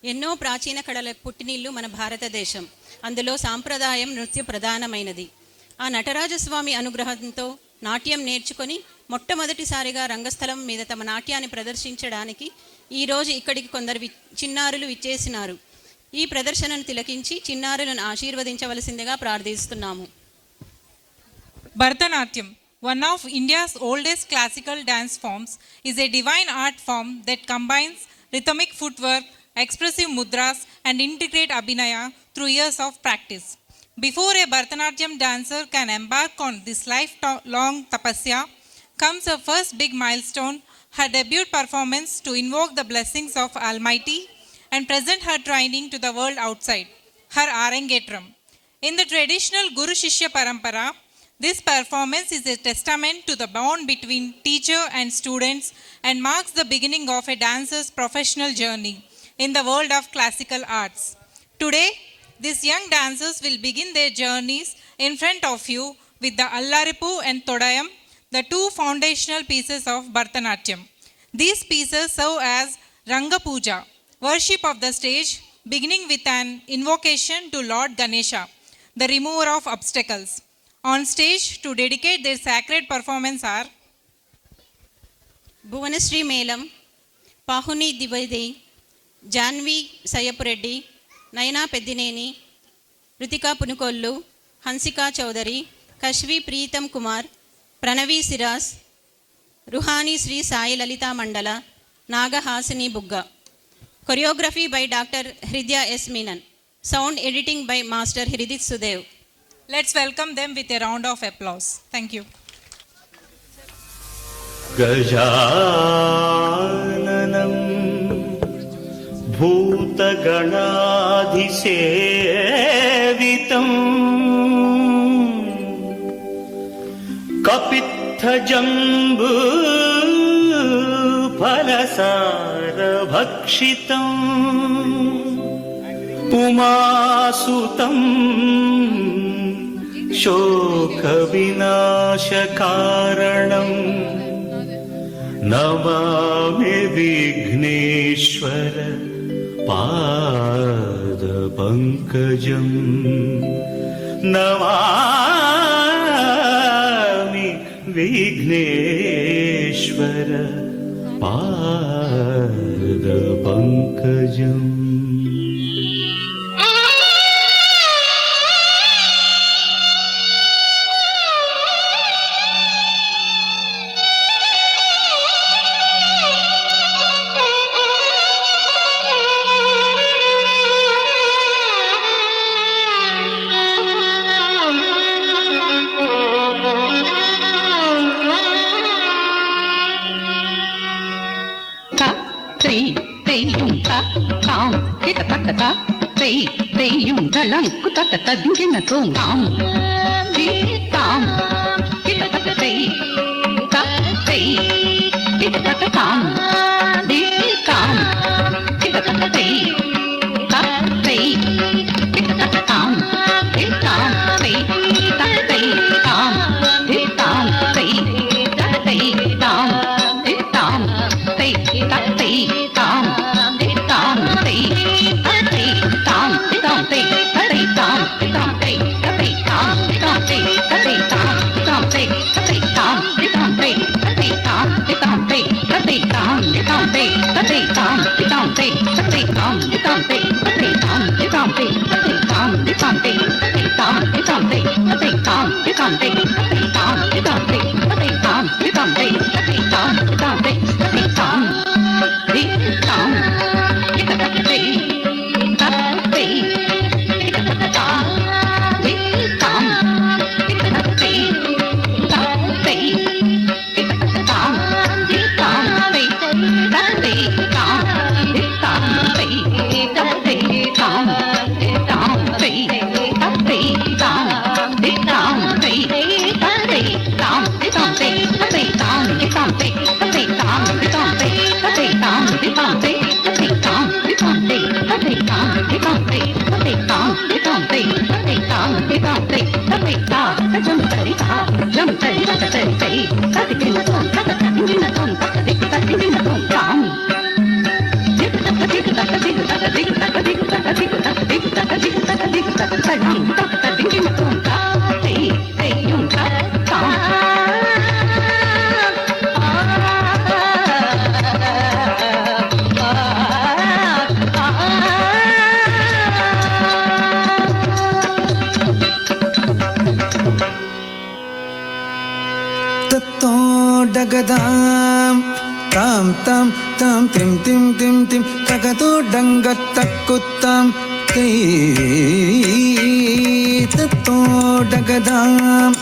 ఎన్నో ప్రాచీన కళల పుట్టినిల్లు మన భారతదేశం. అందులో సాంప్రదాయం నృత్య ప్రధానమైనది. ఆ నటరాజస్వామి అనుగ్రహంతో నాట్యం నేర్చుకొని మొట్టమొదటిసారిగా రంగస్థలం మీద తమ నాట్యాన్ని ప్రదర్శించడానికి ఈరోజు ఇక్కడికి కొందరు చిన్నారులు విచ్చేసినారు. ఈ ప్రదర్శనను తిలకించి చిన్నారులను ఆశీర్వదించవలసిందిగా ప్రార్థిస్తున్నాము. Bharatanatyam, one of India's oldest classical dance forms, is a divine art form that combines rhythmic footwork, expressive mudras, and integrate abhinaya through years of practice. Before a Bharatanatyam dancer can embark on this lifelong tapasya, comes her first big milestone, her debut performance to invoke the blessings of Almighty and present her training to the world outside, her Arangetram. In the traditional Guru Shishya Parampara, this performance is a testament to the bond between teacher and students and marks the beginning of a dancer's professional journey in the world of classical arts. Today, these young dancers will begin their journeys in front of you with the Allaripu and Todayam, the two foundational pieces of Bharatanatyam. These pieces serve as Ranga Puja, worship of the stage, beginning with an invocation to Lord Ganesha, the remover of obstacles. On stage to dedicate their sacred performance are Bhuvanasri Melam, Pahuni Divide, Janvi Sayapureddy, Naina Pedineni, Ritika Punukollu, Hansika Chaudhary, Kashvi Preetam Kumar, Pranavi Siras, Ruhani Sri Sai Lalita Mandala, Naga Hasini Bugga. Choreography by Dr. Hridya S. Menon. Sound editing by Master Hridit Sudev. Let's welcome them with a round of applause. Thank you. Gajananam Bhutaganadhisevitam Kapithajambu Phalasarabhakshitam Umasutam शोकविनाशकारणं Namami Vighneshwar पादपङ्कजं Namami Vighneshwar पादपङ्कजम् Take Dagadam tam tam tam tim tim tim tim tagado dangat takutam tei tato dagadam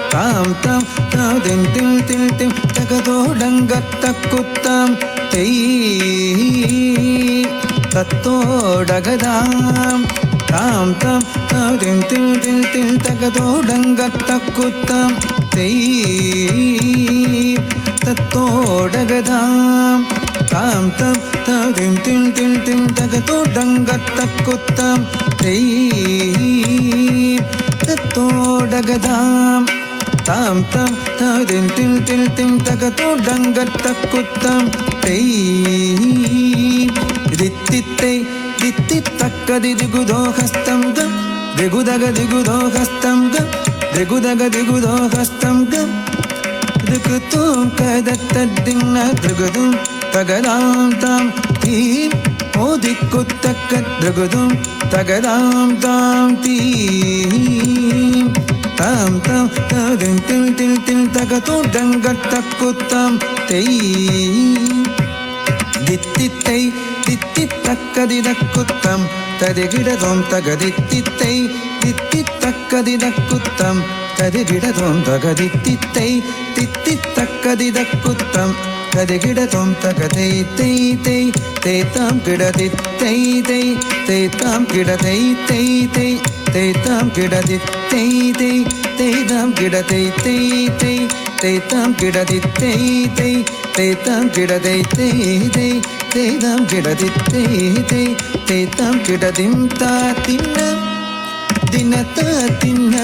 tam tam tam tim tim tim tim tagado dangat takutam tei tato dagadam tam tam tam tim tim tim tim tagado dangat takutam tei தத்தோடகதாம் தாம் தம் தம் திம் திம் திம் தகதோடங்கத்தக்குத்தம் தெய் தத்தோடகதாம் தாம் தம் தம் திம் திம் திம் தகதோடங்கத்தக்குத்தம் தெய் தித்தித்தை தித்தித்தக்கதிகுதோ ஹஸ்தம் கம் திகுதகதிகுதோ ஹஸ்தம் கம் திகுதகதிகுதோ ஹஸ்தம் கம் Drugudum kadataddinna drugudum tagadam tam teem odikuttakka drugudum tagadam tam teem tam tam tadim tim tim tim tagatu dangattakuttam tei dittittai dittitakkadidakuttam tadigidadum tagadittai dittitakkadidakuttam ததிகிடதோம் தகதித்தித்தை தித்தித்தக்கதிதக்குத்தம் ததிகிடதோம் தகதை தை தை தேத்தாம் கிடதித்தை தை தேத்தாம் கிடதை தை தை தேத்தாம் கிடதித்தை தை தேதாம் கிடதை தை தை தேத்தாம் கிடதித்தை தை தேத்தாம் கிடதை தை தை தேதாம் கிடதித்தை தை தேத்தாம் கிடதிம் தா தின்ன தினத்தா தின்ன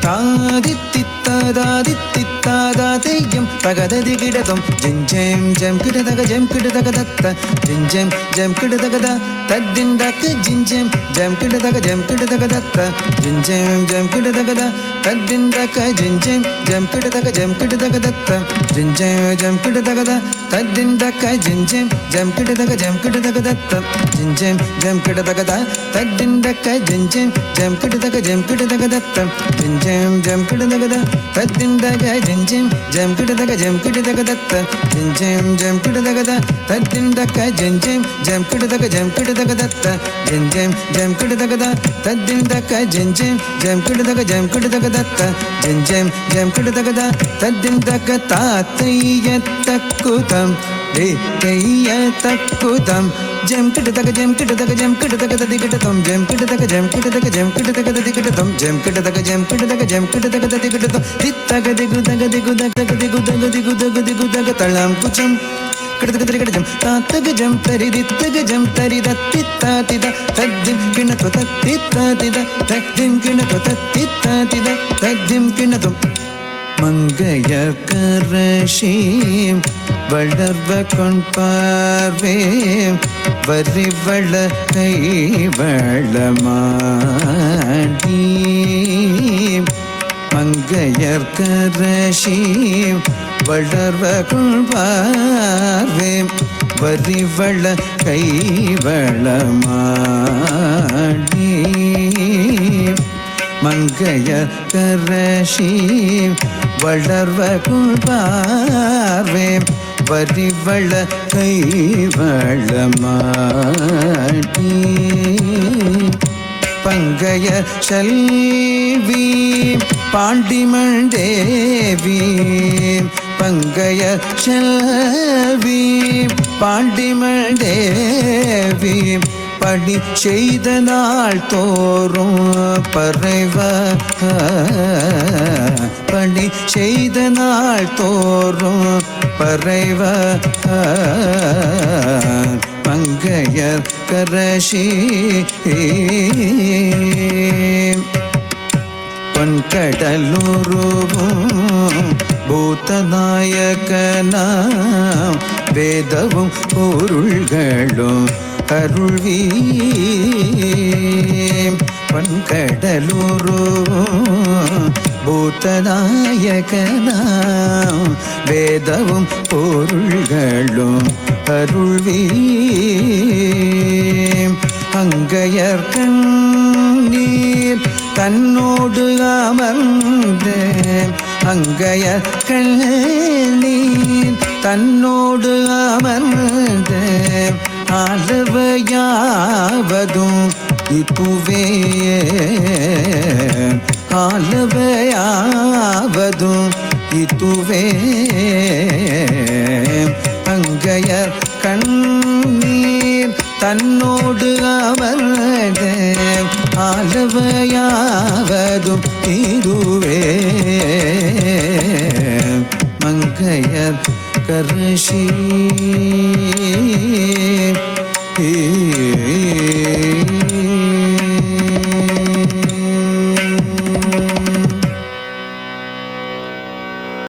தாதித்தித்தாதாதித்தித்தாதாதேயம் தகததிகிடதும் ஜெஞ்சேம் ஜெம் கிடதக ஜெம் கிடதகதத்த ஜெஞ்சேம் ஜெம் கிடதகதா தத்திண்டக்கு ஜிஞ்சேம் ஜெம் கிடதக ஜெம் கிடதகதத்த ஜெஞ்சேம் ஜெம் கிடதகதா தத்திண்டக்க ஜெஞ்சேம் ஜெம் கிடதக ஜெம் கிடதகதத்த ஜெஞ்சேம் ஜெம் கிடதகதா தத்திண்டக்க ஜெஞ்சேம் ஜெம் கிடதக ஜெம் கிடதகதத்த ஜெஞ்சேம் ஜெம் கிடதகதா தத்திண்டக்க ஜெஞ்சேம் ஜெம் கிடதக ஜெம் கிடதகதத்த ஜெஞ்சேம் ஜம் கிடதகத தத்திண்டக ஜெஞ்சேம் ஜம் கிடதக ஜம் கிடதகதத்த ஜெஞ்சேம் ஜம் கிடதகத தத்திண்டக ஜெஞ்சேம் ஜம் கிடதக ஜம் கிடதகதத்த ஜெஞ்சேம் ஜம் கிடதகத தத்திண்டக ஜெஞ்சேம் ஜம் கிடதக ஜம் கிடதகதத்த ஜெஞ்சேம் ஜம் கிடதகத தத்திண்டக தாத்தையத்தக்குதம் தையத்தக்குதம் ஜம் கிடதக ஜம் கிடதக ஜம் கிடதக ததிகிடதம் ஜம் கிடதக ஜம் கிடதக ஜம் கிடதக ததிகிடதம் ஜம் கிடதக ஜம் கிடதக ஜம் கிடதக ததிகிடதம் தித்தக திகுதக திகுதக திகுதக திகுதக திகுதக தளம் குச்சம் கிடதக திகிடஜம் தாத்தக ஜம் தரிதித்தக ஜம் தரிதத்தித்தாதித தத்திம் கிணது தத்தித்தாதித தத்திம் கிணது தத்தித்தாதித தத்திம் கிணதும் மங்கையர்கரஷீம் வளர்வ கொண்பார்வேம் வரிவள கைவளமாடி மங்கையர்கரஷீம் வளர்வ கொண்பார்வேம் வரிவள கைவளமாடி மங்கையர்கரஷீம் வளர்வ கொள்வார்வேம் வரிவள கைவளமாடி பங்கைய செல்வி பாண்டிமண்டேவி பங்கைய செல்வி பாண்டிமண்டேவி படி செய்த நாள் தோறும் பறைவ படி செய்த நாள் தோறும் பறைவ மங்கையர் கரஷி பொன்கடலுருவும் பூத்தநாயகனாம் வேதவும் பொருள்களும் அருள்வீம் வன்கடலுரு பூத்தநாயகனாம் வேதவும் பொருள்களும் அருள்வீம் அங்கையர்கண் நீர் தன்னோடு அமர்ந்த அங்கையர்கள் நீர் தன்னோடு அமர்ந்த ஆலவையாவதும் இதுவே ஆலவையாவதும் இதுவே அங்கையர் கண்ணீர் தன்னோடு அமர்ந்த ஆலவையாவதும் இதுவே மங்கையர் கர்ஷி